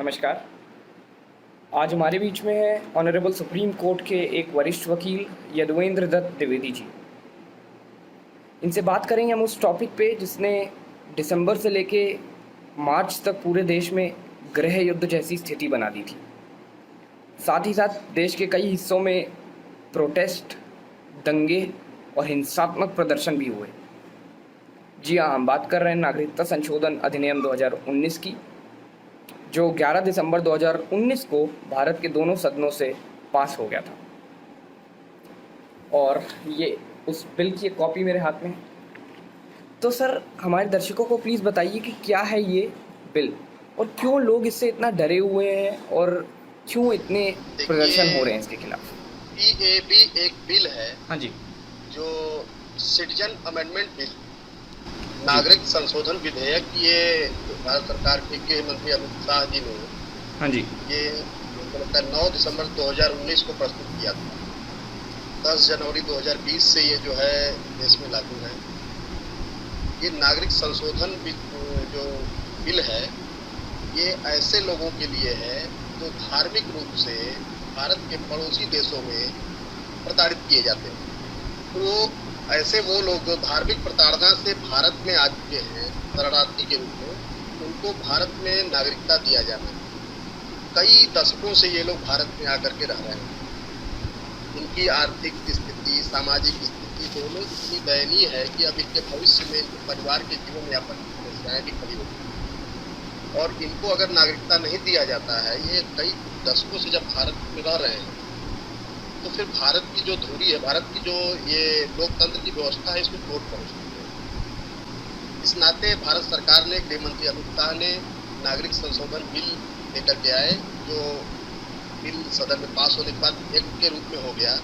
नमस्कार। आज हमारे बीच में है ऑनरेबल सुप्रीम कोर्ट के एक वरिष्ठ वकील यदुवेंद्र दत्त द्विवेदी जी। इनसे बात करेंगे हम उस टॉपिक पे जिसने दिसंबर से लेके मार्च तक पूरे देश में गृह युद्ध जैसी स्थिति बना दी थी। साथ ही साथ देश के कई हिस्सों में प्रोटेस्ट, दंगे और हिंसात्मक प्रदर्शन भी हुए। जी हाँ, हम बात कर रहे हैं नागरिकता संशोधन अधिनियम 2019 की, जो 11 दिसंबर 2019 को भारत के दोनों सदनों से पास हो गया था। और ये उस बिल की एक कॉपी मेरे हाथ में है। तो सर, हमारे दर्शकों को प्लीज़ बताइए कि क्या है ये बिल और क्यों लोग इससे इतना डरे हुए हैं और क्यों इतने प्रदर्शन हो रहे हैं इसके खिलाफ। पीएबी एक बिल है। हाँ जी। जो सिटीजन अमेंडमेंट बिल, नागरिक संशोधन विधेयक, ये भारत सरकार के गृह मंत्री अमित शाह जी ने हाँ जी ये 9 दिसंबर 2019 को प्रस्तुत किया था। 10 जनवरी 2020 से ये जो है देश में लागू है। ये नागरिक संशोधन जो बिल है, ये ऐसे लोगों के लिए है जो धार्मिक रूप से भारत के पड़ोसी देशों में प्रताड़ित किए जाते हैं। तो ऐसे वो लोग जो धार्मिक प्रताड़ना से भारत में आ चुके हैं शरणार्थी के रूप में, उनको भारत में नागरिकता दिया जाना है। कई दशकों से ये लोग भारत में आकर के रह रहे हैं। इनकी आर्थिक स्थिति, सामाजिक स्थिति दोनों इतनी दयनीय है कि अब इनके भविष्य में परिवार के जीवन यापन की समस्याएं भी खड़ी होती हैं। और इनको अगर नागरिकता नहीं दिया जाता है, ये कई दशकों से जब भारत में रह रहे हैं, तो फिर भारत की जो धुरी है, भारत की जो ये लोकतंत्र की व्यवस्था है, इसको चोट पहुंचती है। इस नाते भारत सरकार ने, गृह मंत्री अमित शाह ने नागरिक संशोधन बिल लेकर के आए, जो बिल सदन में पास होने के बाद एक्ट के रूप में हो गया,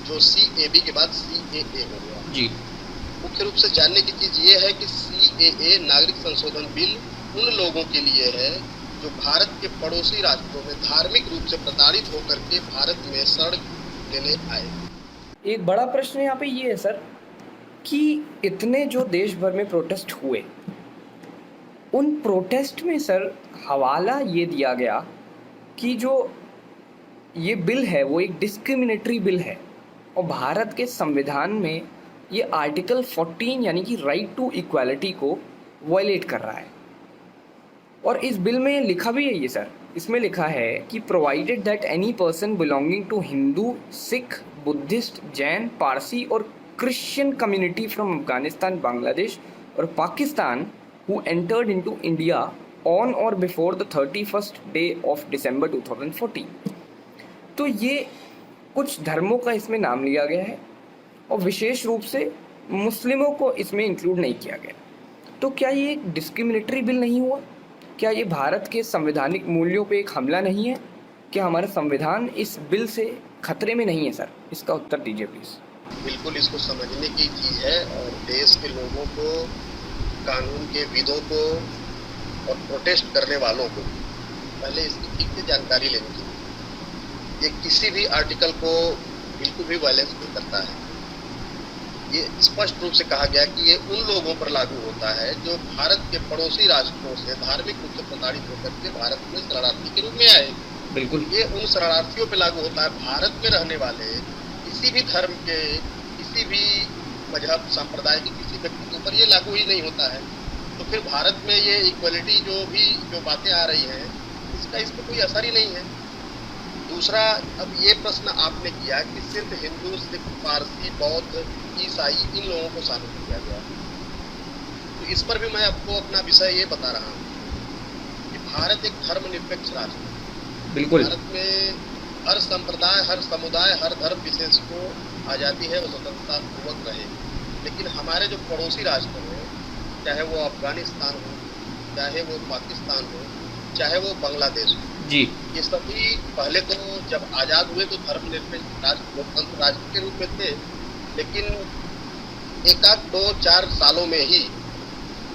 जो सीएबी के बाद सीएए हो गया जी। मुख्य रूप से जानने की चीज ये है कि सीएए नागरिक संशोधन बिल उन लोगों के लिए है जो भारत के पड़ोसी राष्ट्रों में धार्मिक रूप से प्रताड़ित होकर के भारत में शरण लेने आए। एक बड़ा प्रश्न यहाँ पे ये है सर कि इतने जो देश भर में प्रोटेस्ट हुए, उन प्रोटेस्ट में सर हवाला ये दिया गया कि जो ये बिल है वो एक डिस्क्रिमिनेटरी बिल है और भारत के संविधान में ये आर्टिकल 14 यानी कि राइट टू इक्वालिटी को वायलेट कर रहा है। और इस बिल में लिखा भी है ये सर, इसमें लिखा है कि provided that any person belonging to Hindu, Sikh, Buddhist, Jain, Parsi और Christian community from Afghanistan, Bangladesh और Pakistan who entered into India on और before the 31st day of December 2014। तो ये कुछ धर्मों का इसमें नाम लिया गया है और विशेष रूप से मुस्लिमों को इसमें इंक्लूड नहीं किया गया। तो क्या ये एक डिस्क्रिमिनेटरी बिल नहीं हुआ? क्या ये भारत के संवैधानिक मूल्यों पे एक हमला नहीं है? क्या हमारा संविधान इस बिल से खतरे में नहीं है सर? इसका उत्तर दीजिए प्लीज़। बिल्कुल, इसको समझने की चीज़ है और देश के लोगों को, कानून के विदों को और प्रोटेस्ट करने वालों को पहले इसकी ठीक से जानकारी लेनी चाहिए। ये किसी भी आर्टिकल को बिल्कुल भी वायलेंस नहीं करता है। ये स्पष्ट रूप से कहा गया कि ये उन लोगों पर लागू होता है जो भारत के पड़ोसी राष्ट्रों से धार्मिक रूप से प्रताड़ित होकर के भारत में शरणार्थी के रूप में आए। बिल्कुल, ये उन शरणार्थियों पर लागू होता है। भारत में रहने वाले किसी भी धर्म के, किसी भी मजहब, संप्रदाय के किसी व्यक्ति के ऊपर ये लागू ही नहीं होता है। तो फिर भारत में ये इक्वलिटी जो बातें आ रही हैं, इसका इस पर कोई असर ही नहीं है। दूसरा, अब ये प्रश्न आपने किया कि सिर्फ हिंदू, सिख, पारसी, बौद्ध, ईसाई इन लोगों को शामिल किया गया। तो इस पर भी मैं आपको अपना विषय ये बता रहा हूँ कि भारत एक धर्मनिरपेक्ष राष्ट्र है। बिल्कुल। भारत में हर संप्रदाय, हर समुदाय, हर धर्म विशेष को आज़ादी है, वो स्वतंत्रता पूर्वक रहे। लेकिन हमारे जो पड़ोसी राष्ट्र हैं, चाहे वो अफगानिस्तान हो, चाहे वो पाकिस्तान हो, चाहे वो बांग्लादेश हो जी, ये सभी पहले तो जब आज़ाद हुए तो धर्मनिरपेक्ष राष्ट्र, लोकतंत्र राष्ट्र के रूप में थे। लेकिन एक आध 2-4 सालों में ही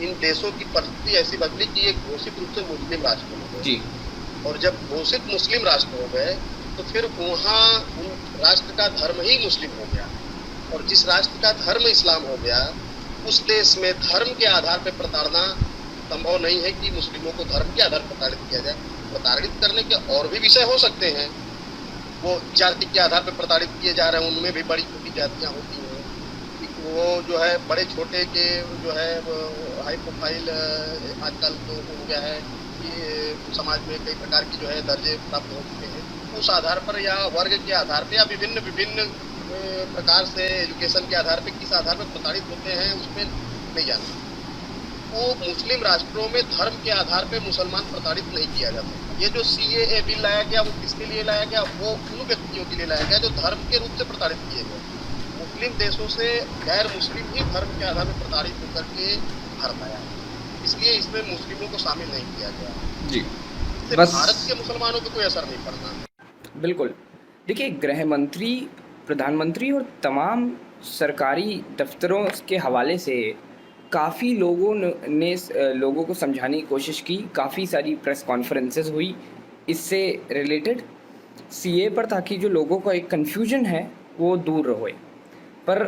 इन देशों की परिस्थिति ऐसी बदली कि ये घोषित रूप से मुस्लिम राष्ट्र हो गए जी। और जब घोषित मुस्लिम राष्ट्र हो गए तो फिर वहाँ उन राष्ट्र का धर्म ही मुस्लिम हो गया। और जिस राष्ट्र का धर्म इस्लाम हो गया, उस देश में धर्म के आधार पर प्रताड़ना संभव नहीं है कि मुस्लिमों को धर्म के आधार पर प्रताड़ित किया जाए। प्रताड़ित करने के और भी विषय हो सकते हैं। वो जाति के आधार पर प्रताड़ित किए जा रहे हैं, उनमें भी बड़ी छोटी जातियाँ होती हैं। वो जो है बड़े छोटे के जो है हाई प्रोफाइल आजकल तो हो गया है कि समाज में कई प्रकार की जो है दर्जे प्राप्त हो चुके हैं। उस आधार पर या वर्ग के आधार पर या विभिन्न विभिन्न प्रकार से एजुकेशन के आधार पर किस आधार पर प्रताड़ित होते हैं उस पर नहीं जाना। वो मुस्लिम राष्ट्रों में धर्म के आधार पर मुसलमान प्रताड़ित नहीं किया जाता। ये जो CAA बिल लाया गया वो किसके लिए लाया गया? वो उन व्यक्तियों के लिए लाया गया जो धर्म के रूप से प्रताड़ित किए गए। मुस्लिम देशों से गैर मुस्लिम ही धर्म के आधार पर प्रताड़ित होकर के भारत आया है, इसलिए इसमें मुस्लिमों को शामिल नहीं किया गया जी। इससे बस भारत के मुसलमानों को कोई असर नहीं पड़ना। बिल्कुल। देखिए, गृह मंत्री, प्रधानमंत्री और तमाम सरकारी दफ्तरों के हवाले से काफ़ी लोगों ने लोगों को समझाने की कोशिश की। काफ़ी सारी प्रेस कॉन्फ्रेंसेस हुई इससे रिलेटेड CA पर, ताकि जो लोगों का एक कन्फ्यूजन है वो दूर रहे। पर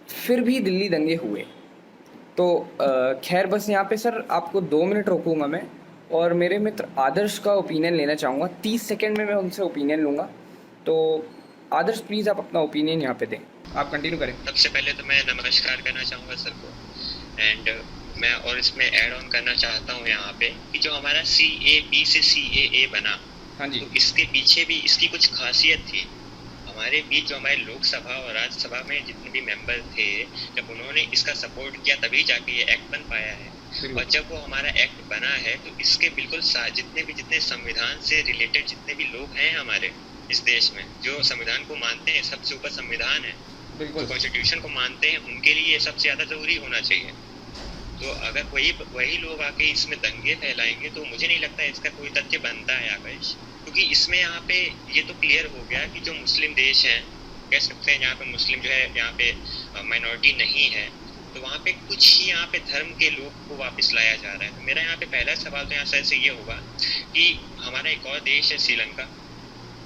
फिर भी दिल्ली दंगे हुए। तो खैर, बस यहाँ पे सर आपको 2 मिनट रोकूंगा मैं और मेरे मित्र आदर्श का ओपिनियन लेना चाहूँगा। 30 सेकेंड में मैं उनसे ओपिनियन लूँगा। तो आदर्श, प्लीज़ आप अपना ओपिनियन यहाँ पे दें। आप कंटिन्यू करें। सबसे पहले तो मैं नमस्कार करना चाहूँगा सर को, एंड मैं और इसमें ऐड ऑन करना चाहता हूँ यहाँ पे कि जो हमारा CAB से CAA बना, हाँ जी, तो इसके पीछे भी इसकी कुछ खासियत थी। हमारे बीच जो हमारे लोकसभा और राज्यसभा में जितने भी मेंबर थे, जब उन्होंने इसका सपोर्ट किया तभी जाके ये एक्ट बन पाया है। और जब वो हमारा एक्ट बना है तो इसके बिल्कुल जितने संविधान से रिलेटेड जितने भी लोग हैं हमारे इस देश में, जो संविधान को मानते हैं, सबसे ऊपर संविधान है, जो कॉन्स्टिट्यूशन को मानते हैं, उनके लिए ये सबसे ज़्यादा ज़रूरी होना चाहिए। तो अगर वही लोग आके इसमें दंगे फैलाएंगे तो मुझे नहीं लगता इसका कोई तथ्य बनता है आकाश, क्योंकि इसमें यहाँ पे ये तो क्लियर हो गया कि जो मुस्लिम देश हैं, कह सकते हैं जहाँ पे मुस्लिम जो है यहाँ पे माइनॉरिटी नहीं है, तो वहाँ पे कुछ ही यहाँ पे धर्म के लोग को वापस लाया जा रहा है। तो मेरा यहाँ पे पहला सवाल तो यहाँ सर से ये होगा कि हमारा एक और देश है श्रीलंका।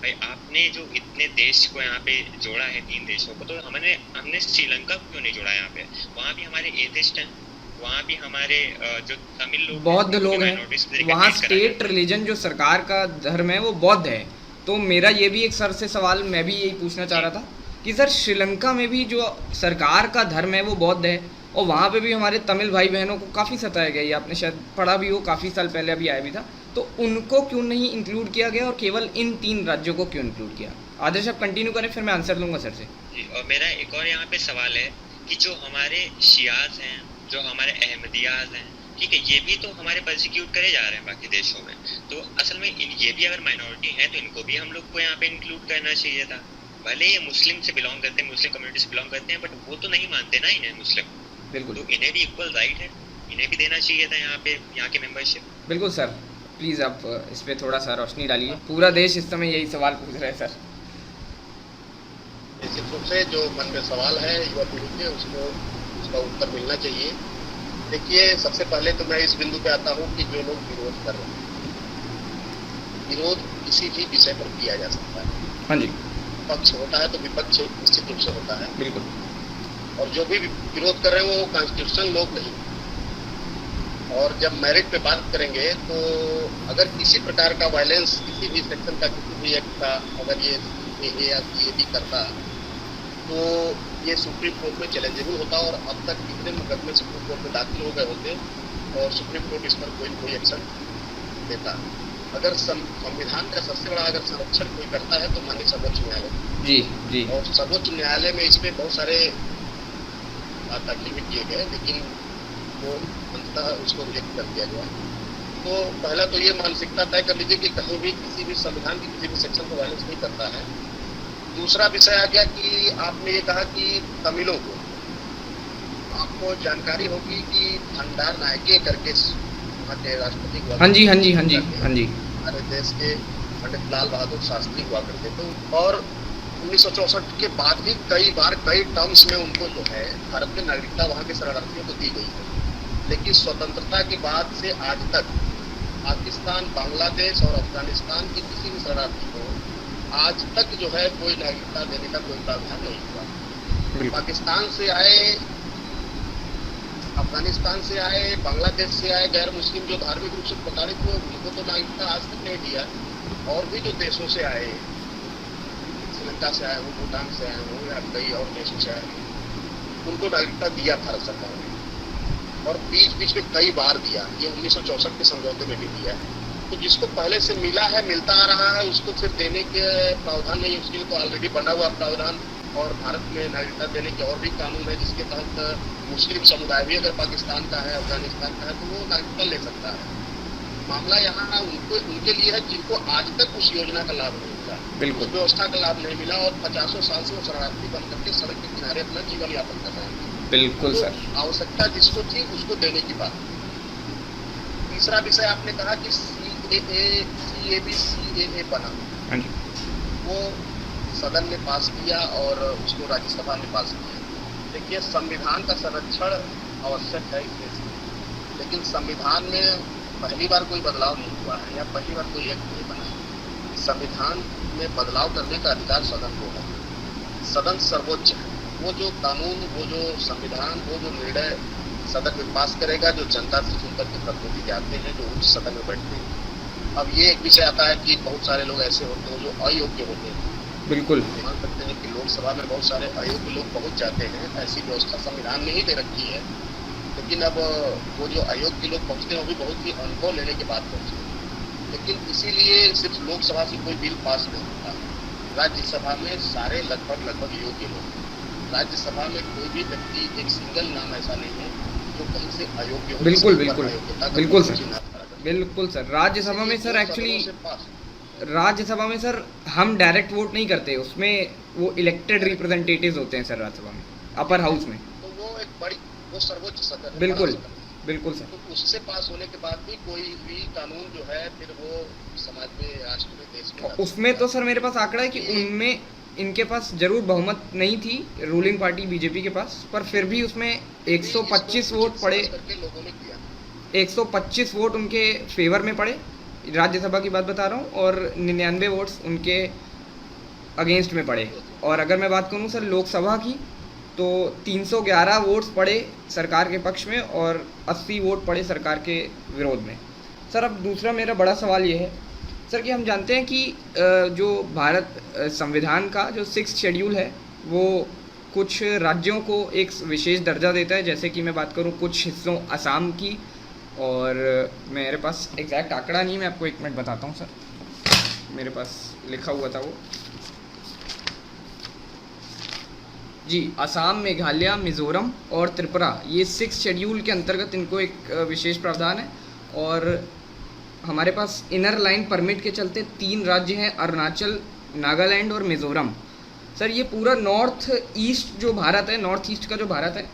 भाई आपने जो इतने देश को यहाँ पे जोड़ा है, 3 देशों को, तो हमने श्रीलंका को क्यों नहीं जोड़ा यहाँ पे? वहाँ भी हमारे एथिस्ट हैं, वहाँ भी हमारे जो तमिल लोग, बौद्ध लोग हैं, वहाँ स्टेट रिलीजन जो सरकार का धर्म है वो बौद्ध है। तो मेरा ये भी एक सर से सवाल मैं भी यही पूछना चाह रहा था कि सर श्रीलंका में भी जो सरकार का धर्म है वो बौद्ध है और वहाँ पे भी हमारे तमिल भाई बहनों को काफ़ी सताया गया। ये आपने शायद पढ़ा भी हो, काफ़ी साल पहले अभी आया भी था। तो उनको क्यों नहीं इंक्लूड किया गया और केवल इन 3 राज्यों को क्यों इंक्लूड किया? आदर्श आप कंटिन्यू करें, फिर मैं आंसर लूँगा सर से जी। और मेरा एक और यहाँ पे सवाल है कि जो हमारे शियाज हैं, जो हमारे अहमदियाज हैं, ठीक है, ये भी तो हमारे प्रोसिक्यूट करे जा रहे हैं बाकी देशों में। तो असल में ये भी अगर माइनॉरिटी हैं तो इनको भी हम लोग को यहाँ पे इंक्लूड करना चाहिए था। भले ये मुस्लिम से बिलोंग करते हैं, मुस्लिम कम्युनिटी से बिलोंग करते हैं, बट वो तो नहीं मानते ना इन्हें मुस्लिम। बिल्कुल, तो इन्हें भी इक्वल राइट है, इन्हें भी देना चाहिए था यहाँ पे, यहाँ के मेंबरशिप। बिल्कुल सर, प्लीज़ आप इस पर थोड़ा सा रोशनी डालिए। पूरा देश इस समय यही सवाल पूछ रहा है सर। निश्चित रूप से जो मन में सवाल है युवा पीढ़ी के, उसको उसका उत्तर मिलना चाहिए। देखिए, सबसे पहले तो मैं इस बिंदु पे आता हूँ कि जो लोग विरोध कर रहे हैं, विरोध किसी भी विषय पर किया जा सकता है। हाँ जी, पक्ष होता है तो विपक्ष निश्चित रूप से होता है। बिल्कुल। और जो भी विरोध कर रहे हैं वो कॉन्स्टिट्यूशन लोग नहीं। और जब मेरिट पे बात करेंगे तो अगर किसी प्रकार का वायलेंस किसी भी सेक्शन का, किसी भी एक्ट का, अगर ये CAA या CAB करता तो ये सुप्रीम कोर्ट में चैलेंजेबल होता और अब तक कितने मुकदमे सुप्रीम कोर्ट में दाखिल हो गए होते और सुप्रीम कोर्ट इस पर कोई एक्शन देता। अगर संविधान का सबसे बड़ा अगर संरक्षण कोई करता है तो माननीय सर्वोच्च न्यायालय जी जी। और सर्वोच्च न्यायालय में इस पर बहुत सारे दाखिल भी किए गए, लेकिन वो अंततः उसको रिजेक्ट कर दिया गया। तो पहला तो ये मानसिकता तय कर लीजिए कि कहीं भी किसी भी संविधान की किसी भी सेक्शन को वायलेंस नहीं करता है। दूसरा विषय आ गया कि आपने ये कहा कि तमिलों को, आपको जानकारी होगी कि भंडार नायके करके वहाँ के राष्ट्रपति हुआ, हाँ जी हाँ जी हाँ जी हाँ जी, हमारे देश के पंडित लाल बहादुर शास्त्री हुआ करते। तो और 1964 के बाद भी कई बार कई टर्म्स में उनको जो है भारत की नागरिकता वहाँ के शरणार्थियों को दी गई है। लेकिन स्वतंत्रता के बाद से आज तक पाकिस्तान, बांग्लादेश और अफगानिस्तान के किसी भी शरणार्थी को आज तक जो है कोई नागरिकता देने का कोई प्रावधान नहीं हुआ। पाकिस्तान से आए अफगानिस्तान से आए, बांग्लादेश से आए गैर मुस्लिम जो धार्मिक रूप से प्रताड़ित हुए, उनको तो नागरिकता आज तक नहीं दिया। और भी जो देशों से आए, श्रीलंका से आए हो, भूटान से आए हो या कई और देशों से आए, उनको नागरिकता दिया भारत सरकार ने, और बीच बीच में कई बार दिया। ये 1964 के समझौते में भी दिया है। तो जिसको पहले से मिला है, मिलता आ रहा है, उसको फिर देने के प्रावधान नहीं, उसके लिए तो ऑलरेडी बना हुआ प्रावधान। और भारत में नागरिकता देने के और भी कानून है, जिसके तहत मुस्लिम समुदाय भी अगर पाकिस्तान का है, अफगानिस्तान का है, तो वो नागरिकता ले सकता है। मामला यहाँ उनके लिए है जिनको आज तक उस योजना का लाभ नहीं मिला, बिल्कुल, उस व्यवस्था का लाभ नहीं मिला, और 50 साल से वो शरणार्थी बन करके सड़क के किनारे अपना जीवन यापन कर रहे हैं। बिल्कुल तो सर। आवश्यकता जिसको थी उसको देने की बात। तीसरा विषय आपने कहा कि CAA बना, हाँ जी, वो सदन ने पास किया और उसको राज्यसभा ने पास किया। देखिए, संविधान का संरक्षण आवश्यक है इस देश में, लेकिन संविधान में पहली बार कोई बदलाव नहीं हुआ है या पहली बार कोई एक्ट नहीं बना है। संविधान में बदलाव करने का अधिकार सदन को है। सदन सर्वोच्च है। वो जो कानून, वो जो संविधान, वो जो निर्णय सदन में पास करेगा, जो जनता से चुनकर के प्रतिनिधि जाते हैं, जो उच्च सदन में बैठते हैं। अब ये एक विषय आता है कि बहुत सारे लोग ऐसे होते हैं जो अयोग्य होते हैं। बिल्कुल, मान सकते हैं कि लोकसभा में बहुत सारे अयोग्य लोग पहुंच जाते हैं, ऐसी व्यवस्था संविधान ने ही दे रखी है। लेकिन अब वो जो अयोग्य लोग पहुंचते हैं वो भी बहुत ही अनुभव लेने के बाद पहुंचते हैं। लेकिन इसीलिए सिर्फ लोकसभा से कोई बिल पास नहीं होता। राज्यसभा में सारे लगभग योग्य लोग। राज्यसभा में कोई भी व्यक्ति, एक सिंगल नाम ऐसा नहीं है जो कहीं से अयोग्य हो। बिल्कुल बिल्कुल बिल्कुल सर, बिल्कुल सर। राज्यसभा में सर एक्चुअली राज्यसभा में सर हम डायरेक्ट वोट नहीं करते, उसमें वो इलेक्टेड रिप्रेजेंटेटिव्स होते हैं सर राज्यसभा में, अपर हाउस में। तो वो एक बड़ी, वो सर्वोच्च सदन है। बिल्कुल बिल्कुल सर। तो उससे पास होने के बाद भी कोई भी कानून जो है फिर वो समाज में, राष्ट्र में, देश में, उसमें तो सर मेरे पास आंकड़ा है कि उनमें इनके पास जरूर बहुमत नहीं थी, रूलिंग पार्टी बीजेपी के पास, पर फिर भी उसमें 125 वोट पड़े, लोगों ने किया। 125 वोट उनके फेवर में पड़े, राज्यसभा की बात बता रहा हूँ, और 99 वोट्स उनके अगेंस्ट में पड़े। और अगर मैं बात करूँ सर लोकसभा की, तो 311 वोट्स पड़े सरकार के पक्ष में और 80 वोट पड़े सरकार के विरोध में। सर अब दूसरा मेरा बड़ा सवाल ये है सर कि हम जानते हैं कि जो भारत संविधान का जो 6th शेड्यूल है वो कुछ राज्यों को एक विशेष दर्जा देता है, जैसे कि मैं बात करूं कुछ हिस्सों असम की, और मेरे पास एग्जैक्ट आंकड़ा नहीं, मैं आपको 1 मिनट बताता हूं सर, मेरे पास लिखा हुआ था वो जी, असम, मेघालय, मिज़ोरम और त्रिपुरा, ये 6th शेड्यूल के अंतर्गत इनको एक विशेष प्रावधान है। और हमारे पास इनर लाइन परमिट के चलते 3 राज्य हैं, अरुणाचल, नागालैंड और मिज़ोरम। सर ये पूरा नॉर्थ ईस्ट जो भारत है, नॉर्थ ईस्ट का जो भारत है,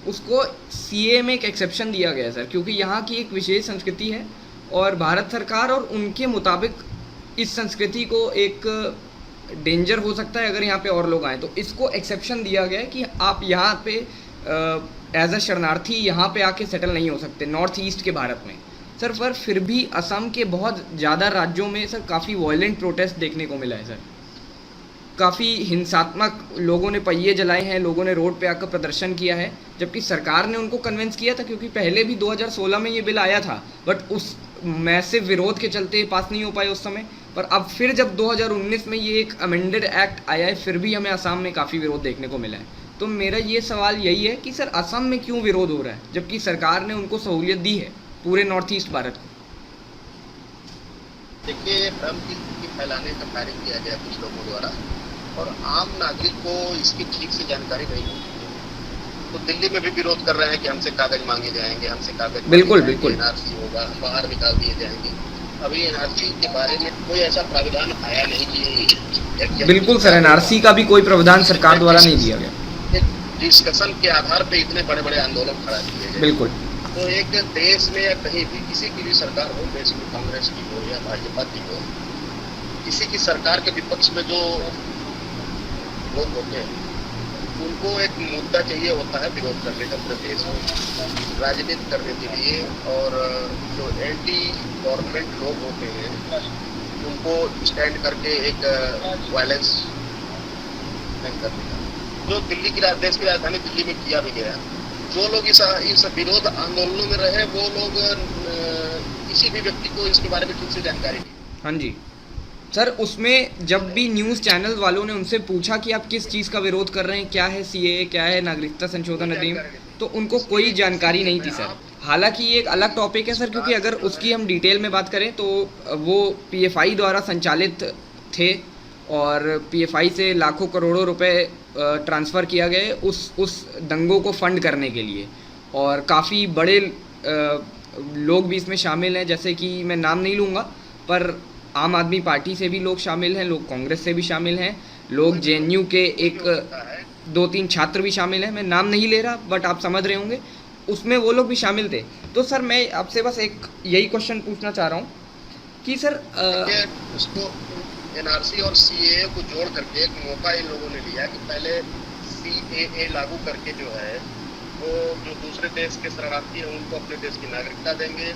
उसको CAA में एक एक्सेप्शन दिया गया है सर, क्योंकि यहाँ की एक विशेष संस्कृति है और भारत सरकार और उनके मुताबिक इस संस्कृति को एक डेंजर हो सकता है अगर यहाँ पे और लोग आए, तो इसको एक्सेप्शन दिया गया है कि आप यहाँ पे एज अ शरणार्थी यहाँ पे आके सेटल नहीं हो सकते नॉर्थ ईस्ट के भारत में सर। पर फिर भी असम के बहुत ज़्यादा राज्यों में सर काफ़ी वायलेंट प्रोटेस्ट देखने को मिला है सर, काफ़ी हिंसात्मक, लोगों ने पहिए जलाए हैं, लोगों ने रोड पे आकर प्रदर्शन किया है, जबकि सरकार ने उनको कन्विंस किया था, क्योंकि पहले भी 2016 में ये बिल आया था, बट उस मैसिव विरोध के चलते पास नहीं हो पाए उस समय। पर अब फिर जब 2019 में ये एक अमेंडेड एक्ट आया है, फिर भी हमें असम में काफ़ी विरोध देखने को मिला है। तो मेरा ये सवाल यही है कि सर असम में क्यों विरोध हो रहा है, जबकि सरकार ने उनको सहूलियत दी है पूरे नॉर्थ ईस्ट भारत को। देखिए, भ्रम की स्थिति फैलाने का कार्य किया गया कुछ लोगों द्वारा, और आम नागरिक को इसकी ठीक से जानकारी नहीं होती है। तो दिल्ली में भी विरोध कर रहे हैं कि हमसे कागज मांगे जाएंगे, हमसे कागज बिल्कुल बिल्कुल NRC होगा, हम बाहर निकाल दिए जाएंगे। अभी NRC के बारे में कोई ऐसा प्रावधान आया नहीं कि बिल्कुल सर, NRC का भी कोई प्रावधान सरकार द्वारा नहीं दिया गया। एक डिस्कशन के आधार पे इतने बड़े बड़े आंदोलन खड़ा किए गए। बिल्कुल। तो एक देश में या कहीं भी किसी की भी सरकार हो, देश में कांग्रेस की हो या भाजपा की हो, किसी की सरकार के विपक्ष में जो लोग होते हैं उनको एक मुद्दा चाहिए होता है विरोध करने का पूरे देश में, राजनीति करने के लिए। और जो एंटी गवर्नमेंट लोग होते हैं उनको स्टैंड करके एक वायलेंस नहीं करने का, जो दिल्ली की देश की राजधानी दिल्ली में किया भी गया। जो लोग इस विरोध आंदोलनों में रहे वो लोग किसी भी व्यक्ति को इसके बारे में ठीक से जानकारी नहीं। हाँ जी सर, उसमें जब भी न्यूज़ चैनल वालों ने उनसे पूछा कि आप किस चीज़ का विरोध कर रहे हैं, क्या है सीएए, क्या है नागरिकता संशोधन अधिनियम, तो उनको कोई जानकारी नहीं थी सर। हालांकि ये एक अलग टॉपिक है सर, क्योंकि अगर उसकी हम डिटेल में बात करें तो वो पीएफआई द्वारा संचालित थे और पीएफआई से लाखों करोड़ों रुपए ट्रांसफ़र किया गया उस दंगों को फंड करने के लिए, और काफ़ी बड़े लोग भी इसमें शामिल हैं, जैसे कि मैं नाम नहीं लूँगा पर आम आदमी पार्टी से भी लोग शामिल हैं, लोग कांग्रेस से भी शामिल हैं, लोग जेएनयू के एक 2-3 छात्र भी शामिल हैं, मैं नाम नहीं ले रहा बट आप समझ रहे होंगे, उसमें वो लोग भी शामिल थे। तो सर मैं आपसे बस एक यही क्वेश्चन पूछना चाह रहा हूँ कि सर उसको एनआरसी और सीएए को जोड़ करके एक मौका इन लोगों ने लिया कि पहले सीएए लागू करके जो है वो जो दूसरे देश के शरणार्थी हैं उनको अपने देश की नागरिकता देंगे,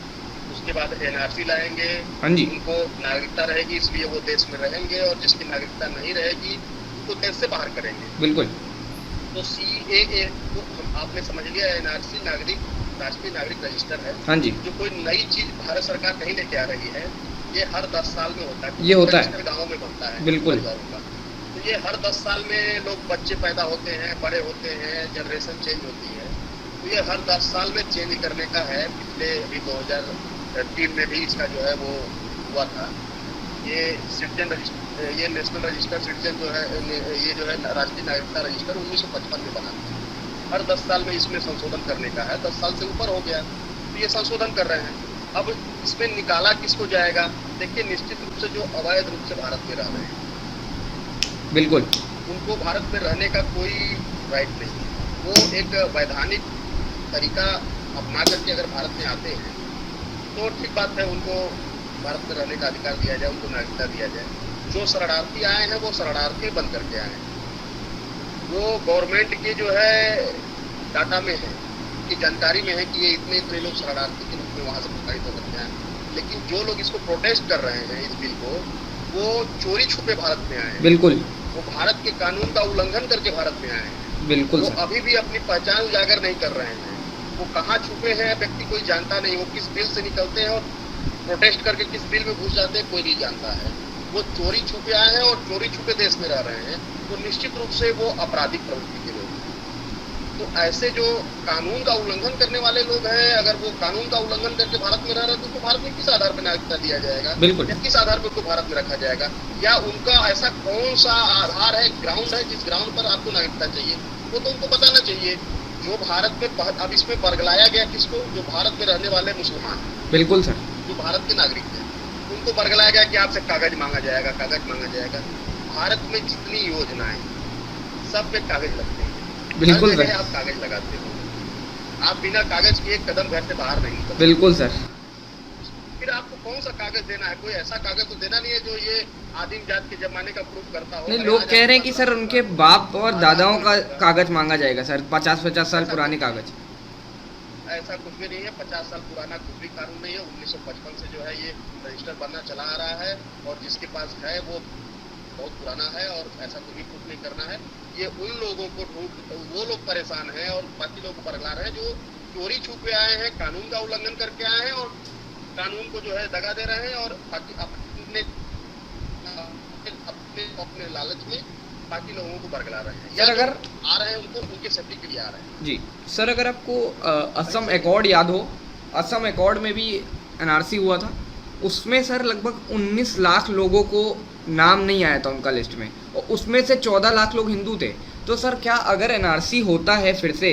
उसके बाद एनआरसी लाएंगे, हाँ जी, उनको नागरिकता रहेगी इसलिए वो देश में रहेंगे, और जिसकी नागरिकता नहीं रहेगी उनको देश से बाहर करेंगे। बिल्कुल। तो सीएए को आपने समझ लिया, एनआरसी राष्ट्रीय नागरिक रजिस्टर है, हाँ जी, जो कोई नई चीज भारत सरकार नहीं लेके आ रही है, ये हर 10 साल में होता है। ये होता है, गाँव में बनता है, बिल्कुल। तो ये हर 10 साल में लोग बच्चे पैदा होते हैं, बड़े होते हैं, जनरेशन चेंज होती है, तो ये हर 10 साल में चेंज करने का है। पिछले अभी 2003 में भी इसका जो है वो हुआ था। ये ये नेशनल रजिस्टर सिटीजन जो है, ये जो है राष्ट्रीय नागरिकता रजिस्टर 1955 में बना था। हर 10 साल में इसमें संशोधन करने का है, 10 साल से ऊपर हो गया तो ये संशोधन कर रहे हैं। अब इसमें निकाला किसको जाएगा? देखिए, निश्चित रूप से जो अवैध रूप से भारत में रह रहे हैं, बिल्कुल, उनको भारत में रहने का कोई राइट नहीं। वो एक वैधानिक तरीका अपना करके अगर भारत में आते हैं तो ठीक बात है, उनको भारत में रहने का अधिकार दिया जाए, उनको नागरिकता दिया जाए। जो शरणार्थी आए हैं वो शरणार्थी बन करके आए हैं, वो गवर्नमेंट के जो है डाटा में है, की जानकारी में है कि ये इतने लोग शरणार्थी के रूप में वहाँ से प्रताड़ित हो सकते हैं। लेकिन जो लोग इसको प्रोटेस्ट कर रहे हैं इस बिल को, वो चोरी छुपे भारत में आए हैं, बिल्कुल, वो भारत के कानून का उल्लंघन करके भारत में आए हैं, बिल्कुल वो सर। अभी भी अपनी पहचान उजागर नहीं कर रहे हैं। वो कहाँ छुपे हैं व्यक्ति कोई जानता नहीं, वो किस बिल से निकलते हैं और प्रोटेस्ट करके किस बिल में घुस जाते हैं कोई नहीं जानता है। वो चोरी छुपे आए हैं और चोरी छुपे देश में रह रहे हैं, तो निश्चित रूप से वो आपराधिक प्रवृत्ति के लोग हैं। तो ऐसे जो कानून का उल्लंघन करने वाले लोग हैं, अगर वो कानून का उल्लंघन करके भारत में रह रहे हैं तो उनको भारत में किस आधार पर नागरिकता दिया जाएगा? बिल्कुल, या किस आधार पर उनको भारत में रखा जाएगा? या उनका ऐसा कौन सा आधार है, ग्राउंड है, जिस ग्राउंड पर आपको नागरिकता चाहिए, वो तो उनको बताना चाहिए। जो भारत में अब इसमें बरगलाया गया किसको? जो भारत में रहने वाले मुसलमान, बिल्कुल सर, जो भारत के नागरिक हैं, उनको बरगलाया गया कि आपसे कागज मांगा जाएगा, कागज मांगा जाएगा। भारत में जितनी योजनाएं सब पे कागज लगते हैं, बिल्कुल सर, आप कागज लगाते हो, आप बिना कागज के एक कदम घर से बाहर नहीं निकलते। बिल्कुल सर। फिर आपको कौन सा कागज देना है? कोई ऐसा कागज तो देना नहीं है जो ये आदिम जात के जमाने का प्रूफ करता हो। नहीं, लोग कह रहे हैं कि सर उनके बाप और दादाओं का कागज मांगा जाएगा सर, 50-50 साल पुराने कागज। ऐसा कुछ भी नहीं है, 50 साल पुराना कुछ भी कानून नहीं है। 1955 से जो है ये रजिस्टर बनना चला आ रहा है, और जिसके पास है वो बहुत पुराना है, और ऐसा कुछ भी प्रूफ नहीं करना है। ये उन लोगों को वो लोग परेशान हैं और बाकी लोग बरगला रहे हैं जो चोरी छुपे आए हैं, कानून का उल्लंघन करके आए हैं और कानून को जो है दगा दे रहे हैं, और बाकी अपने लालच में बाकी लोगों को बरगला रहे हैं। सर अगर आ रहे हैं उनको उनके सेफ्टी के लिए आ रहे हैं। जी सर, अगर आपको असम एकॉर्ड याद हो, असम एकॉर्ड में भी एनआरसी हुआ था, उसमें सर लगभग 19 लाख लोगों को नाम नहीं आया था उनका लिस्ट में, और उसमें से 14 लाख लोग हिंदू थे। तो सर क्या अगर एनआरसी होता है फिर से,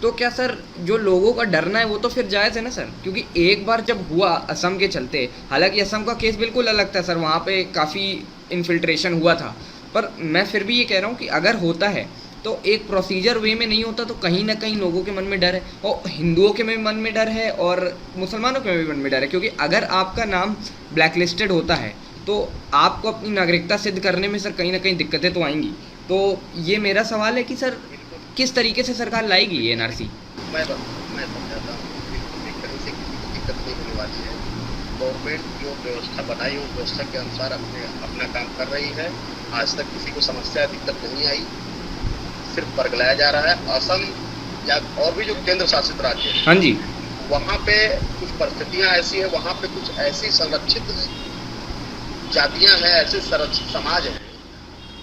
तो क्या सर जो लोगों का डरना है वो तो फिर जायज़ है ना सर? क्योंकि एक बार जब हुआ असम के चलते, हालांकि असम का केस बिल्कुल अलग था सर, वहाँ पे काफ़ी इन्फिल्ट्रेशन हुआ था, पर मैं फिर भी ये कह रहा हूँ कि अगर होता है तो एक प्रोसीजर वे में नहीं होता, तो कहीं ना कहीं लोगों के मन में डर है, और हिंदुओं के में मन में डर है और मुसलमानों के भी मन में डर है, क्योंकि अगर आपका नाम ब्लैक लिस्टेड होता है तो आपको अपनी नागरिकता सिद्ध करने में सर कहीं ना कहीं दिक्कतें तो आएंगी। तो ये मेरा सवाल है कि सर किस तरीके से सरकार लाएगी ये एनआरसी? मैं समझाता हूँ, बिल्कुल भी कहीं से किसी को दिक्कत नहीं होने वाली है। गवर्नमेंट जो व्यवस्था बनाई उस व्यवस्था के अनुसार अपना काम कर रही है। आज तक किसी को समस्या दिक्कत नहीं आई, सिर्फ बरगलाया जा रहा है। असम या और भी जो केंद्र शासित राज्य हैं, हाँ जी। वहाँ पे कुछ परिस्थितियाँ ऐसी हैं, वहाँ पे कुछ ऐसी संरक्षित जातियाँ हैं, ऐसे समाज हैं,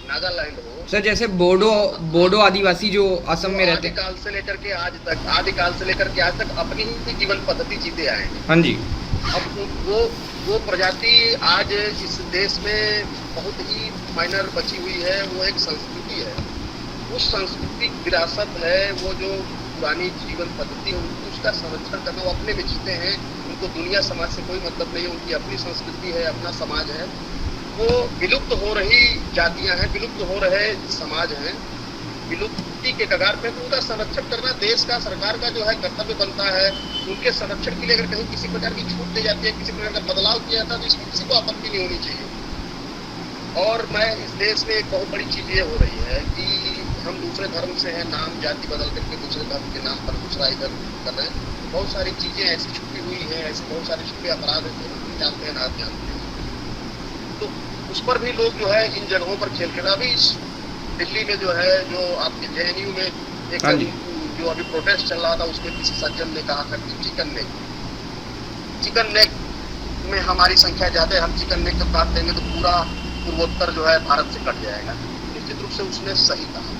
नागालैंड हो सर जैसे बोडो आदिवासी जो असम में रहते हैं। आदिकाल से लेकर के आज तक, आदिकाल से लेकर के आज तक अपनी ही जीवन पद्धति जीते आए हैं। हाँ जी। अब वो प्रजाति आज इस देश में बहुत ही माइनर बची हुई है। वो एक संस्कृति है, उस सांस्कृतिक विरासत है, वो जो पुरानी जीवन पद्धति है उसका संरक्षण करना। वो अपने में जीते हैं, उनको दुनिया समाज से कोई मतलब नहीं है, उनकी अपनी संस्कृति है, अपना समाज है। वो विलुप्त हो रही जातियां हैं, विलुप्त हो रहे समाज हैं, विलुप्ति के कगार पे, तो उनका संरक्षण करना देश का, सरकार का जो है कर्तव्य बनता है। उनके संरक्षण के लिए अगर कहीं किसी प्रकार की छूट दी जाती है, किसी प्रकार का बदलाव किया जाता है, तो इसमें किसी को आपत्ति नहीं होनी चाहिए। और मैं इस देश में एक बहुत बड़ी चीज ये हो रही है कि हम दूसरे धर्म से हैं, नाम जाति बदल करके दूसरे धर्म के नाम पर दूसरा इधर कर रहे हैं। बहुत सारी चीजें ऐसी छुपी हुई हैं, ऐसे बहुत सारे छुपे अपराध हैं जो हम जानते हैं ना जानते हैं, तो उस पर भी लोग जो है इन जगहों पर खेल खेल। अभी दिल्ली में जो है, जो आपके JNU में एक जो अभी प्रोटेस्ट चल रहा था, उसमें किसी सज्जन ने कहा था कि चिकन नेक में हमारी संख्या ज्यादा है, हम चिकन नेक जब काट देंगे तो पूरा पूर्वोत्तर जो है भारत से कट जाएगा। निश्चित रूप से उसने सही कहा।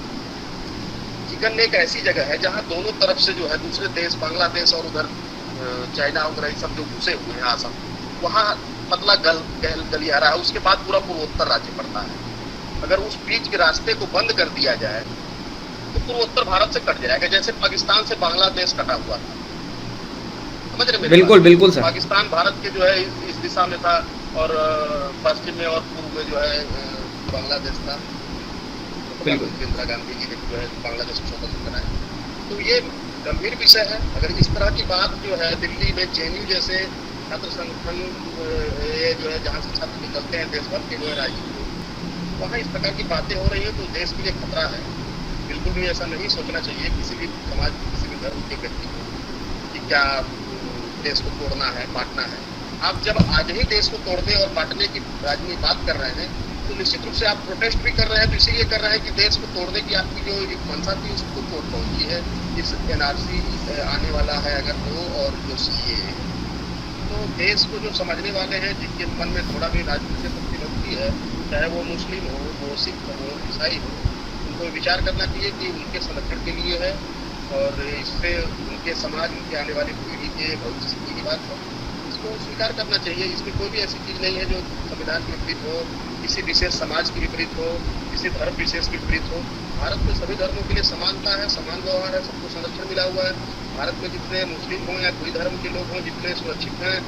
चिकन नेक ऐसी जगह है जहाँ दोनों तरफ से जो है दूसरे देश, बांग्लादेश और उधर चाइना वगैरह सब जो घुसे हुए हैं आसम, वहाँ पतला गलियारा रहा है। उसके बाद पूरा पूर्वोत्तर राज्य पड़ता है। अगर उस बीच के रास्ते को बंद कर दिया जाए तो पूर्वोत्तर भारत से कट जाएगा, जैसे पाकिस्तान से बांग्लादेश कटा हुआ था। समझ रहे? बिल्कुल बिल्कुल सर। पाकिस्तान भारत के जो है इस दिशा में था और पश्चिम में और पूर्व में जो है बांग्लादेश था। बिल्कुल। इंदिरा गांधी जी ने जो है बांग्लादेश को स्वतंत्र कराया। तो ये गंभीर विषय है। अगर इस तरह की बात जो है दिल्ली में JNU जैसे छात्र संगठन ये जो है जहाँ से छात्र निकलते हैं देश भर के जो है राज्य, वहाँ इस प्रकार की बातें हो रही है तो देश के लिए खतरा है। बिल्कुल भी ऐसा नहीं सोचना चाहिए किसी भी समाज, किसी भी धर्म के व्यक्ति को कि क्या देश को तोड़ना है, बांटना है। आप जब आज ही देश को तोड़ने और बांटने की राजनीति बात कर रहे हैं तो निश्चित रूप से आप प्रोटेस्ट भी कर रहे हैं, तो इसीलिए कर रहे हैं कि देश को तोड़ने की आपकी जो एक मंशा थी उसको तोड़ पहुंची है। इस NRC आने वाला है अगर वो, और जो CAA, तो देश को जो समझने वाले हैं, जिनके मन में थोड़ा भी राजनीति से प्रतिबद्धि है, चाहे वो मुस्लिम हो, वो सिख हो, ईसाई हो, उनको विचार करना चाहिए कि उनके संरक्षण के लिए है और इससे उनके समाज, उनके आने वाली पीढ़ी के भविष्य की बात हो, इसको स्वीकार करना चाहिए। इसमें कोई भी ऐसी चीज़ नहीं है जो संविधान के विपरीत हो, किसी विशेष समाज के विपरीत हो, किसी धर्म विशेष के विपरीत हो। भारत में सभी धर्मों के लिए समानता है, समान व्यवहार है, सबको संरक्षण मिला हुआ है। भारत में जितने मुस्लिम हों या कोई धर्म के लोग हों, जितने सुरक्षित हैं,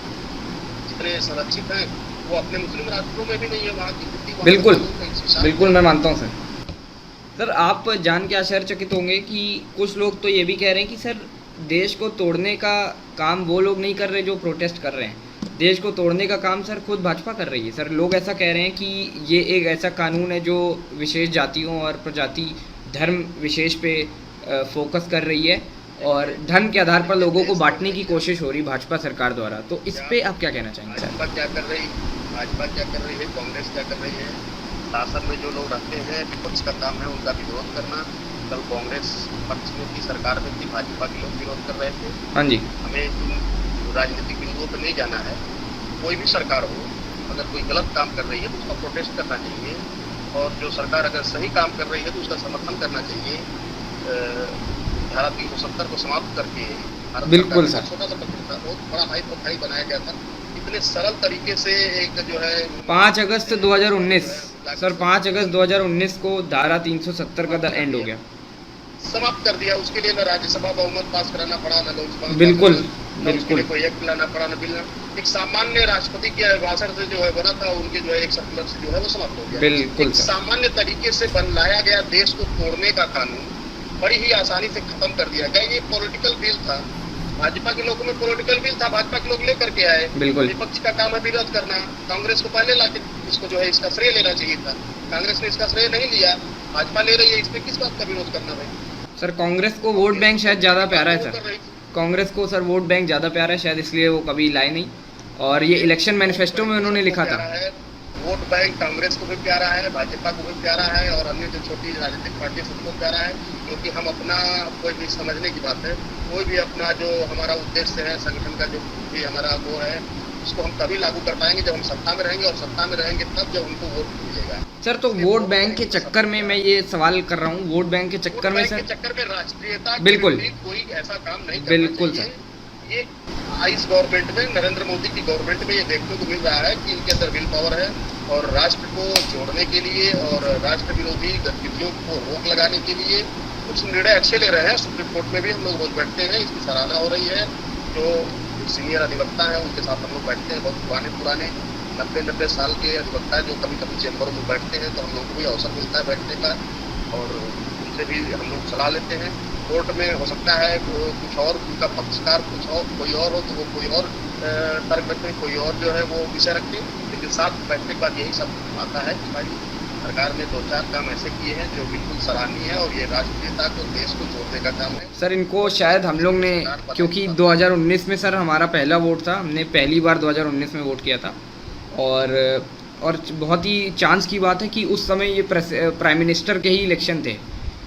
जितने संरक्षित हैं, वो अपने मुस्लिम राष्ट्रों में भी नहीं है। वहाँ की स्थिति बिल्कुल मैं मानता हूँ सर। आप जान के आश्चर्यचकित होंगे कि कुछ लोग तो ये भी कह रहे हैं कि सर देश को तोड़ने का काम वो लोग नहीं कर रहे जो प्रोटेस्ट कर रहे हैं, देश को तोड़ने का काम सर खुद भाजपा कर रही है। सर लोग ऐसा कह रहे हैं कि ये एक ऐसा कानून है जो विशेष जातियों और प्रजाति धर्म विशेष पे फोकस कर रही है और धर्म के आधार पर लोगों को बांटने की कोशिश हो रही भाजपा सरकार द्वारा। तो इस पे आप क्या कहना चाहेंगे सर? भाजपा क्या कर रही है, कांग्रेस क्या कर रही है? शासन में जो लोग रहते हैं, विपक्ष का काम है उनका विरोध करना। कल कांग्रेस पक्ष में की सरकार में थी, भाजपा के लोग विरोध कर रहे थे। हाँ जी। हमें इन राजनीतिक बिंदुओं पर नहीं जाना है। कोई भी सरकार हो, अगर कोई गलत काम कर रही है तो उसका प्रोटेस्ट करना चाहिए, और जो सरकार अगर सही काम कर रही है तो उसका समर्थन करना चाहिए। धारा 370 को समाप्त करके बिल्कुल सर, छोटा सा पत्र था, बहुत बड़ा हाई प्रोफाइल बनाया गया था। इतने सरल तरीके से एक जो है 5 अगस्त 2019 सर, 5 अगस्त 2019 को धारा 370 का एंड हो गया, समाप्त कर दिया। उसके लिए न राज्यसभा बहुमत पास कराना पड़ा, न लोकसभा, बिल्कुल बिल्कुल कोई एक्ट लाना पड़ा, न बिल। एक सामान्य राष्ट्रपति के भाषण से जो है बना था, उनके जो है एक सर्कुलर से जो है वो समाप्त हो गया। बिल्कुल एक सामान्य तरीके से बनाया गया देश को तोड़ने का कानून बड़ी ही आसानी से खत्म कर दिया गया। ये पॉलिटिकल बिल था, भाजपा के लोगों में पॉलिटिकल बिल था, भाजपा के लोग लेकर के आए। बिल्कुल। विपक्ष का काम है विरोध करना। कांग्रेस को पहले लाके इसको जो है इसका श्रेय लेना चाहिए था, कांग्रेस ने इसका श्रेय नहीं लिया, भाजपा ले रही है। इसमें किस बात का विरोध करना भाई? सर कांग्रेस को वोट बैंक शायद ज़्यादा प्यारा है सर, कांग्रेस को सर वोट बैंक ज़्यादा प्यारा है शायद, इसलिए वो कभी लाए नहीं। और ये इलेक्शन मैनिफेस्टो में उन्होंने लिखा था, वोट बैंक कांग्रेस को भी प्यारा है, भाजपा को भी प्यारा है और अन्य जो छोटी राजनीतिक पार्टी है सबको प्यारा है, क्योंकि हम अपना कोई भी समझने की बात है, कोई भी अपना जो हमारा उद्देश्य है संगठन का जो भी हमारा वो है उसको हम तभी लागू कर पाएंगे जब हम सत्ता में रहेंगे, और सत्ता में रहेंगे तब जब उनको वोट मिलेगा। सर तो वोट बैंक के चक्कर में मैं ये सवाल कर रहा हूँ, वोट बैंक के चक्कर में सर, चक्कर में राष्ट्रीयता बिल्कुल कोई ऐसा काम नहीं करना बिल्कुल चाहिए। सर, ये इस गवर्नमेंट में, नरेंद्र मोदी की गवर्नमेंट में ये देखने को मिल रहा है कि इनके अंदर विल पावर है और राष्ट्र को जोड़ने के लिए और राष्ट्र विरोधी गतिविधियों को रोक लगाने के लिए कुछ निर्णय अच्छे ले रहे हैं। सुप्रीम कोर्ट में भी हम लोग रोज बैठते हैं, इसकी सराहना हो रही है। जो सीनियर अधिवक्ता हैं उनके साथ हम लोग बैठते हैं, बहुत पुराने 90 साल के अधिवक्ता जो कभी कभी चैम्बरों में बैठते हैं, तो हम लोग को भी अवसर मिलता है बैठने का और उनसे भी हम लोग सलाह लेते हैं। कोर्ट में हो सकता है कुछ और उनका पक्षकार कुछ और कोई और हो तो वो कोई और तर्क रखें, कोई और जो है वो विषय रखें, लेकिन साथ बैठने के बाद यही सब आता है कि भाई सरकार ने 2-4 काम ऐसे किए हैं जो बिल्कुल सराहनीय है और ये राष्ट्रीयता को, देश को जोड़ने का काम है। सर इनको शायद हम लोग ने, क्योंकि 2019 में सर हमारा पहला वोट था, हमने पहली बार 2019 में वोट किया था और बहुत ही चांस की बात है कि उस समय ये प्राइम मिनिस्टर के ही इलेक्शन थे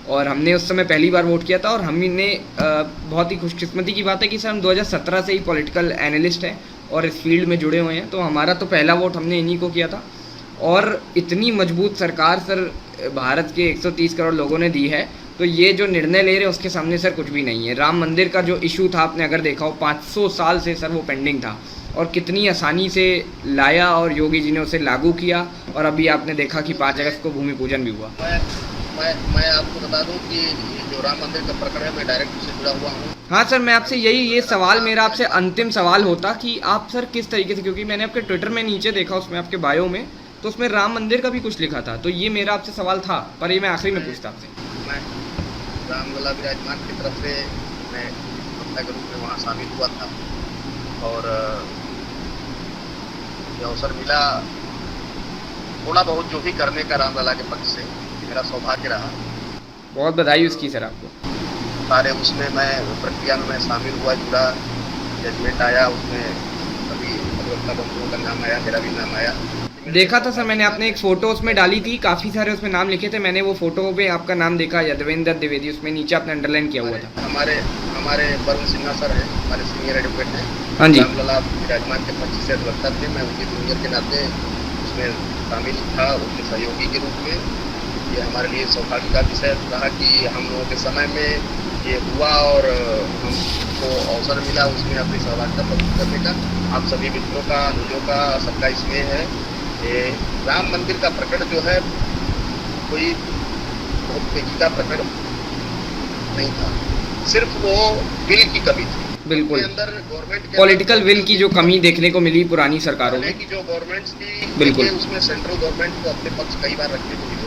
और हमने उस समय पहली बार वोट किया था और हमने बहुत ही खुशकिस्मती की बात है कि सर हम 2017 से ही पॉलिटिकल एनालिस्ट हैं और इस फील्ड में जुड़े हुए हैं, तो हमारा तो पहला वोट हमने इन्हीं को किया था। और इतनी मजबूत सरकार सर भारत के 130 करोड़ लोगों ने दी है, तो ये जो निर्णय ले रहे हैं उसके सामने सर कुछ भी नहीं है। राम मंदिर का जो इशू था, आपने अगर देखा हो 500 साल से सर वो पेंडिंग था और कितनी आसानी से लाया और योगी जी ने उसे लागू किया और अभी आपने देखा कि 5 अगस्त को भूमि पूजन भी हुआ। मैं आपको बता दूं कि जो राम मंदिर का प्रकरण है मैं डायरेक्ट उससे जुड़ा हुआ हूँ। हाँ सर, मैं आपसे ये सवाल मेरा आपसे अंतिम सवाल होता कि आप सर किस तरीके से, क्योंकि मैंने आपके ट्विटर में नीचे देखा उसमें आपके बायो में, तो उसमें राम मंदिर का भी कुछ लिखा था, तो ये मेरा आपसे सवाल था, पर ये मैं आखिरी में पूछता आपसे। मैं रामलला विराजमान की तरफ से मैं वक्ता के रूप में वहाँ शामिल हुआ था और ये अवसर मिला थोड़ा बहुत जो भी करने का रामलला के पक्ष से, मेरा सौभाग्य रहा। बहुत बधाई उसकी सर आपको। सारे उसमें मैं प्रक्रिया में मैं शामिल हुआ, जुड़ा, जजमेंट आया, उसमें सभी अधिवक्ता बंधुओं का नाम आया, मेरा भी नाम आया। देखा था सर मैंने, आपने एक फ़ोटो उसमें डाली थी, काफ़ी सारे उसमें नाम लिखे थे, मैंने वो फ़ोटो पे आपका नाम देखा, यदवेंद्र द्विवेदी, उसमें नीचे आपने अंडरलाइन किया हुआ था। हमारे वरुण सिन्हा सर हैं, हमारे सीनियर एडवोकेट हैं। हाँ जी। रामलला विराजमान के 25 से अधिवक्ता थे, मैं उनके जूनियर के नाते उसमें शामिल था, उनके सहयोगी के रूप में। ये हमारे लिए सौभाग्य का विषय रहा कि हम लोगों के समय में ये हुआ और हमको अवसर मिला उसमें अपनी सहभागिता प्रस्तुत करने का। आप सभी मित्रों का, अनुजों का, सबका इसमें है। ये राम मंदिर का प्रकरण जो है कोई बहुत पेचीदा प्रकरण नहीं था, सिर्फ वो विल की कमी थी। बिल्कुल, अंदर गवर्नमेंट पॉलिटिकल विल की जो कमी देखने को मिली पुरानी सरकारों में, की जो गवर्नमेंट्स थी, बिल्कुल उसमें सेंट्रल गवर्नमेंट को अपने पक्ष कई बार रखने को मिले।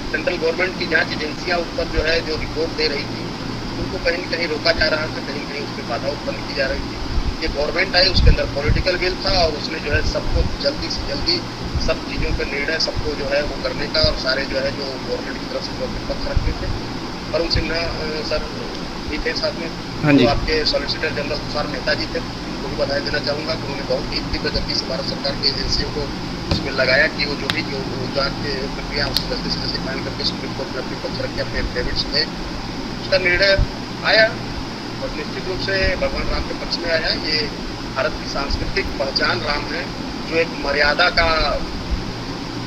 सेंट्रल गवर्नमेंट की जांच एजेंसियां उस पर जो है जो रिपोर्ट दे रही थी उनको कहीं न कहीं रोका जा रहा था, कहीं कहीं उसमें बाधा उत्पन्न की जा रही थी। ये गवर्नमेंट आई, उसके अंदर पॉलिटिकल विल था और उसने जो है सबको जल्दी से जल्दी सब चीज़ों पर निर्णय सबको जो है वो करने का, और सारे जो है जो गवर्नमेंट की तरफ से जो अपने पक्ष रखते थे। वरुण सिन्हा सर भी थे साथ में, जो आपके सॉलिसिटर जनरल तुषार मेहता जी थे, उनको भी बधाई देना चाहूँगा कि उन्होंने बहुत ही तीव्र गति से भारत सरकार की एजेंसियों को उसमें लगाया कि वो जो भी जो जांच की प्रक्रिया उसको जल्दी से जल्दी फाइल करके सुप्रीम कोर्ट में अपने पक्ष रख के अपने एफिडेविट्स थे, उसका निर्णय आया और निश्चित रूप से भगवान राम के पक्ष में आया। ये भारत की सांस्कृतिक पहचान राम है, जो एक मर्यादा का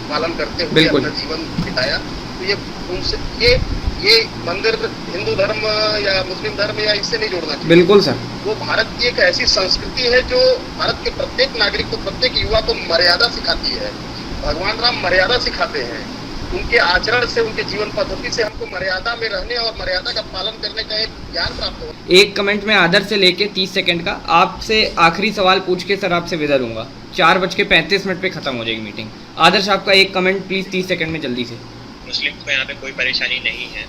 पालन करते हुए अपना जीवन बिताया। तो ये उनसे ये मंदिर हिंदू धर्म या मुस्लिम धर्म या इससे नहीं जोड़ना चाहिए। बिल्कुल सर, वो भारत की एक ऐसी संस्कृति है जो भारत के प्रत्येक नागरिक को, प्रत्येक युवा को मर्यादा सिखाती है। भगवान राम मर्यादा सिखाते हैं, उनके आचरण से, उनके जीवन पद्धति से हमको मर्यादा में रहने और मर्यादा का पालन करने का एक ज्ञान प्राप्त हो। एक कमेंट में आदर से लेके 30 सेकंड का आपसे आखिरी सवाल पूछ के सर आपसे विदा लूंगा। 4:35 पे खत्म हो जाएगी मीटिंग। आदर्श आपका एक कमेंट प्लीज 30 सेकंड में जल्दी से। मुस्लिम को यहाँ पे कोई परेशानी नहीं है,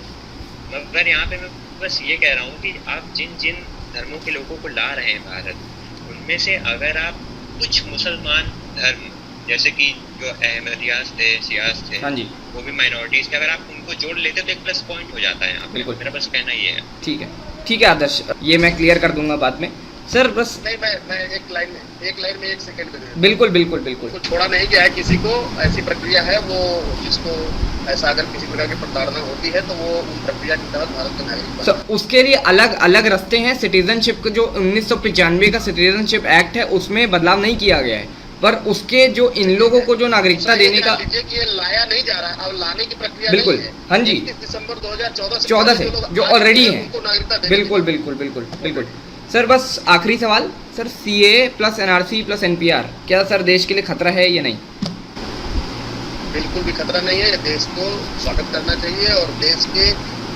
मगर यहाँ पे मैं बस ये कह रहा हूँ कि आप जिन जिन धर्मों के लोगों को ला रहे हैं भारत, उनमें से अगर आप कुछ मुसलमान धर्म जैसे कि जो अहमदियास थे, सियास थे, हाँ जी, वो भी माइनॉरिटीज थे, अगर आप उनको जोड़ लेते तो एक प्लस पॉइंट हो जाता है यहाँ पे। मेरा बस कहना ये है। ठीक है आदर्श, ये मैं क्लियर कर दूंगा बाद में। सर बस नहीं, मैं एक लाइन में 1 सेकंड में दे देता हूं। बिल्कुल बिल्कुल बिल्कुल। को छोड़ा नहीं गया है किसी को, ऐसी प्रक्रिया है वो, जिसको ऐसा अगर किसी प्रकार की प्रताड़ना होती है तो वो उन प्रक्रिया के तहत भारत का नागरिक बनता है। सर उसके लिए अलग अलग रास्ते हैं। सिटीजनशिप का जो 1995 का सिटीजनशिप एक्ट है उसमें बदलाव नहीं किया गया है, पर उसके जो इन लोगों को जो नागरिकता दूसरा ये देने का ध्यान दीजिए कि ये लाया नहीं जा रहा है, अब लाने की प्रक्रिया बिल्कुल, नहीं है। हाँ जी। 31 दिसंबर 2014 14 से लोग जो आ ऑलरेडी चुके हैं, उनको नागरिकता देने बिल्कुल की। बिल्कुल बिल्कुल बिल्कुल। सर बस आखिरी सवाल, sir CAA plus NRC plus NPR क्या सर देश के लिए खतरा है या नहीं? बिल्कुल भी खतरा नहीं है, देश को स्वागत करना चाहिए और देश के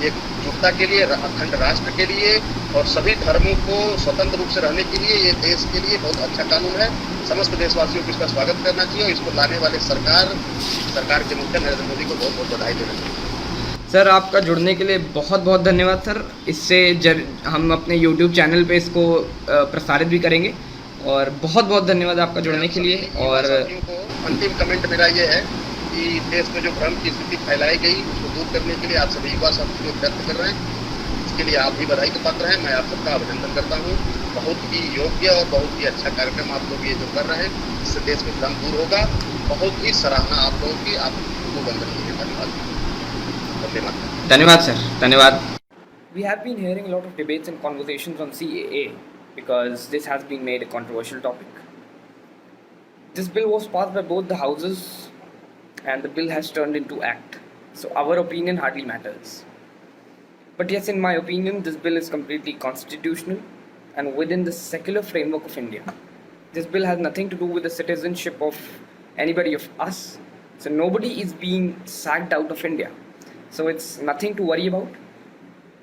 एकजुटता के लिए, अखंड राष्ट्र के लिए और सभी धर्मों को स्वतंत्र रूप से रहने के लिए ये देश के लिए बहुत अच्छा कानून है। समस्त देशवासियों को इसका स्वागत करना चाहिए और इसको लाने वाले सरकार के मुखिया नरेंद्र मोदी को बहुत बहुत बधाई देना चाहिए। सर आपका जुड़ने के लिए बहुत बहुत धन्यवाद सर। इससे हम अपने YouTube चैनल पे इसको प्रसारित भी करेंगे और बहुत बहुत धन्यवाद आपका जुड़ने के लिए। और साथियों को अंतिम कमेंट मेरा ये है कि देश में जो भ्रम की स्थिति फैलाई गई उसको दूर करने के लिए आप सभी युवा साथियों व्यक्त कर रहे हैं, इसके लिए आप भी बधाई के पात्र हैं। मैं आप सबका अभिनंदन करता हूँ। बहुत ही योग्य और बहुत ही अच्छा कार्यक्रम आप लोग ये जो कर रहे हैं, इससे देश में भ्रम दूर होगा। बहुत ही सराहना आप लोगों की, आप वंदनीय है। धन्यवाद, धन्यवाद, धन्यवाद सर, धन्यवाद। We have been hearing a lot of debates and conversations on CAA because this has been made a controversial topic. This bill was passed by both the houses and the bill has turned into act. So our opinion hardly matters. But yes, in my opinion, this bill is completely constitutional and within the secular framework of India. This bill has nothing to do with the citizenship of anybody of us. So nobody is being sacked out of India. So it's nothing to worry about.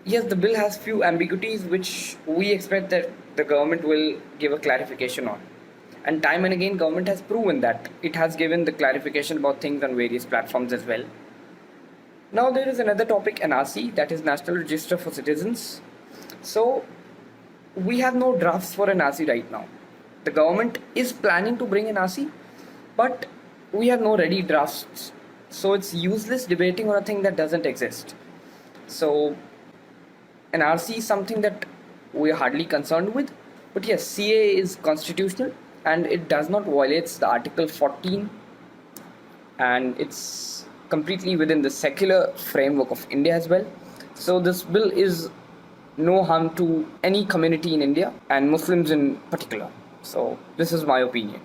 Yes, the bill has few ambiguities which we expect that the government will give a clarification on. And time and again, government has proven that it has given the clarification about things on various platforms as well. Now there is another topic, NRC, that is National Register for Citizens. So we have no drafts for NRC right now. The government is planning to bring NRC, but we have no ready drafts. So it's useless debating on a thing that doesn't exist. So NRC is something that we are hardly concerned with. But yes, CAA is constitutional and it does not violate the Article 14 and it's completely within the secular framework of India as well. So this bill is no harm to any community in India and Muslims in particular. So this is my opinion.